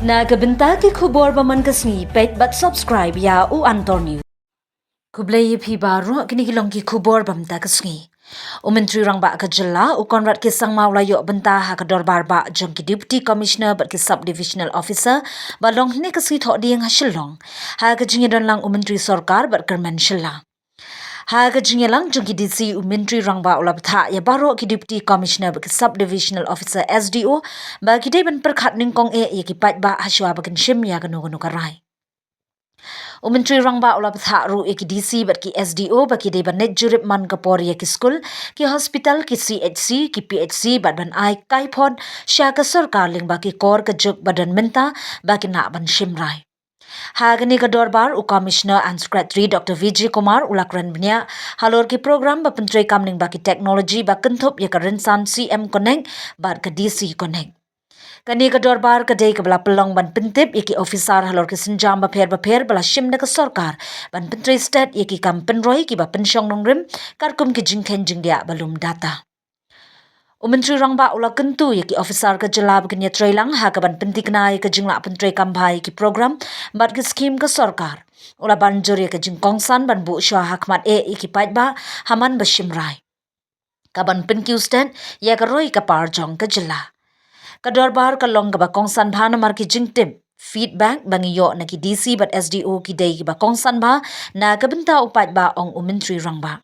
Nagabenta ki khubor baman kasngi paidbah subscribe ya u antor news. Kublai phi baru kini kilong ki khubor bamta kasngi. Menteri Rangba ka jilla u konrad ki sangmau layo bentah ka Dorbar ba jong ki deputy commissioner bat ki sub divisional officer ba long ne kasngi tho diang hasilong. Ha ka jingi don lang menteri sarkar bat kerman shilla. Ha ka jingi lang jong ki DC menteri Rangba ula bthah ya baro ki deputy commissioner bat ki sub divisional officer SDO ba ki de ban pyrkhat nyngkong ya ki paidbah Shuwa ba kan shim ya ganu karai. Menteri Rangba ula bthah ru ki DC bat ki SDO ba ki de ban net jurip man kapor ya ki school ki hospital ki CHC ki PHC bat ban ai kaipon sya ka sarkar ling ba ki kor ka juk badan menta ba ki na ban shimrai. Hagani ka Dorbar u Commissioner and Secretary Dr. Vijay Kumar ulakran bnya halor ki program ba pentri kamning ba ki technology ba kenthop ya ka rinsan CM Connect ba ka DC Connect. Kani ka Dorbar ka day ka bala pelong ban pentip iki officer halor ki senjam ba pher bala shim na ka sarkar ban pentri state iki kam penroi ki ba pensyong nongrim karkum ki jingkhen jingdia balum data. Menteri Rangba ula kentu iki officer ka jalab kenya trailang ha ka ban pentiknai ka jingla pentri kambai ki program bat ki skim ka sarkar ula banjur ya ka jingkong san ban bu shwa hakmat iki paidbah haman ba shimrai. Ka ban penkiu stand ya ka roi ka par jong ka jilla. Ka Dorbar ka long ka ba kongsan bha na mar ki jingtim feedback bangi yo na ki DC bat SDO ki day ki ba kongsan bha na ka benta upat ba ong Menteri Rangba.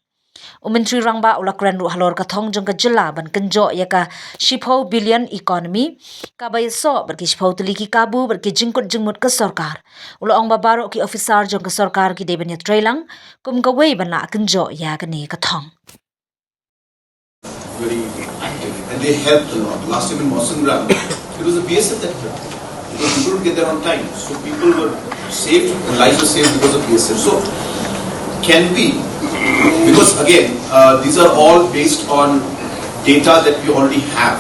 Menteri Rangba ulakran ru halor ka thong jong ka jilla ban kenjo ya ka 10 billion economy ka ba so bar ki 10 tuli ki kabu bar ki jingkut jingmut ka sarkar ula ong ba baro ki officer jong ka sarkar ki de ban ya trailang kum ka wei ban la kenjo ya ka ni ka thong. Very active and they helped a lot. Last time in Mosangram, it was a BSF that helped. Because people would get there on time. So people were saved and lives were saved because of BSF. So can we, because again, these are all based on data that we already have.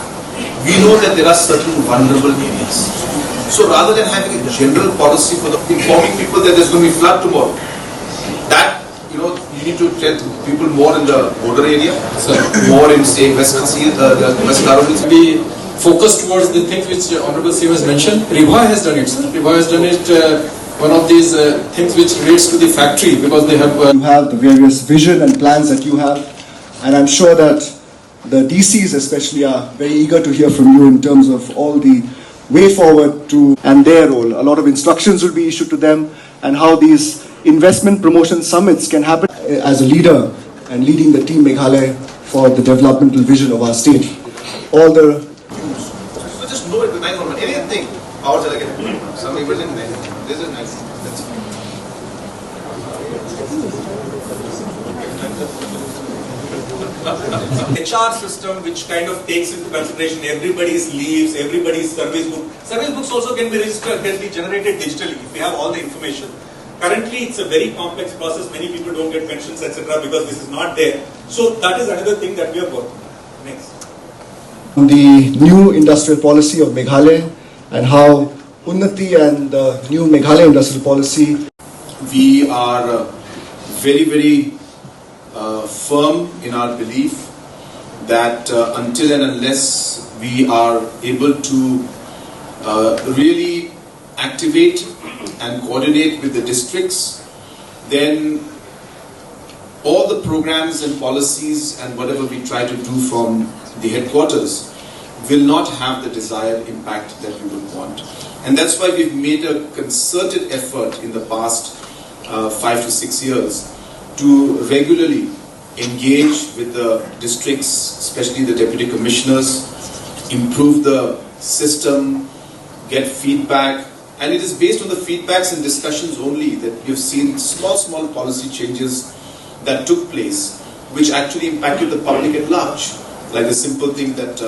We know that there are certain vulnerable areas. So rather than having a general policy for the informing people that there's going to be flood tomorrow, that you need to tell people more in the border area, more in say West Karawali. We focus towards the things which Honorable CM has mentioned. Riva has done it, sir. Riva has done it. One of these things which relates to the factory because they have. You have the various vision and plans that you have, and I'm sure that the DCs especially are very eager to hear from you in terms of all the way forward to and their role. A lot of instructions will be issued to them and how these investment promotion summits can happen as a leader and leading the team Meghalaya for the developmental vision of our state. All the so just know it with 911. Anything, ours are like some emergency. This is nice. That's HR system which kind of takes into consideration everybody's leaves, everybody's service book. Service books also can be registered, can be generated digitally if we have all the information. Currently, it's a very complex process. Many people don't get pensions, etc. because this is not there. So that is another thing that we are working on. Next. The new industrial policy of Meghalaya and how Unnati and the new Meghalaya industrial policy. We are very, very firm in our belief that until and unless we are able to really activate and coordinate with the districts, then all the programs and policies and whatever we try to do from the headquarters will not have the desired impact that we would want. And that's why we've made a concerted effort in the past 5 to 6 years to regularly engage with the districts, especially the deputy commissioners, improve the system, get feedback. And it is based on the feedbacks and discussions only that we've seen small policy changes that took place, which actually impacted the public at large. Like the simple thing that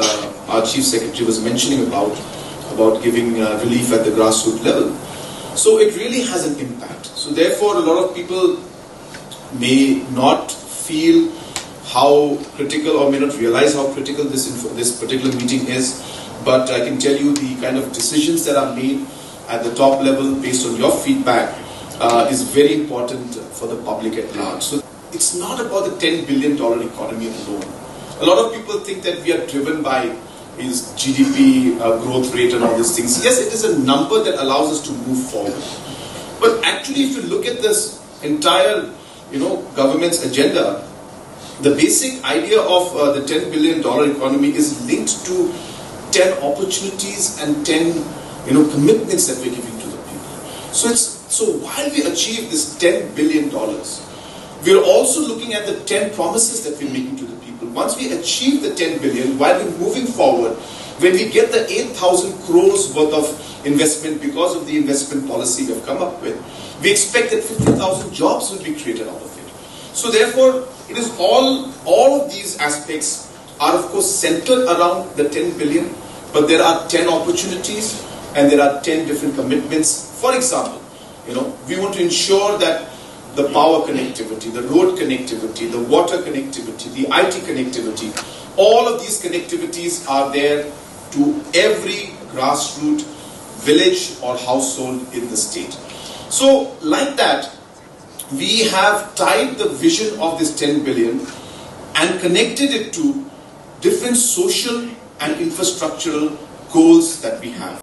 our Chief Secretary was mentioning about giving relief at the grassroots level. So it really has an impact. So therefore, a lot of people may not feel how critical or may not realize how critical this particular meeting is. But I can tell you the kind of decisions that are made at the top level based on your feedback is very important for the public at large. So it's not about the $10 billion economy alone. A lot of people think that we are driven by is GDP growth rate and all these things. Yes, it is a number that allows us to move forward. But actually, if you look at this entire, government's agenda, the basic idea of the $10 billion economy is linked to 10 opportunities and 10, commitments that we're giving to the people. So while we achieve this $10 billion, we're also looking at the 10 promises that we're making to the people. Once we achieve the 10 billion, while we're moving forward, when we get the 8,000 crores worth of investment because of the investment policy we've come up with, we expect that 50,000 jobs will be created out of it. So therefore, it is all of these aspects are of course centered around the 10 billion, but there are 10 opportunities and there are 10 different commitments. For example, we want to ensure that the power connectivity, the road connectivity, the water connectivity, the IT connectivity, all of these connectivities are there to every grassroots village or household in the state. So like that, we have tied the vision of this 10 billion and connected it to different social and infrastructural goals that we have.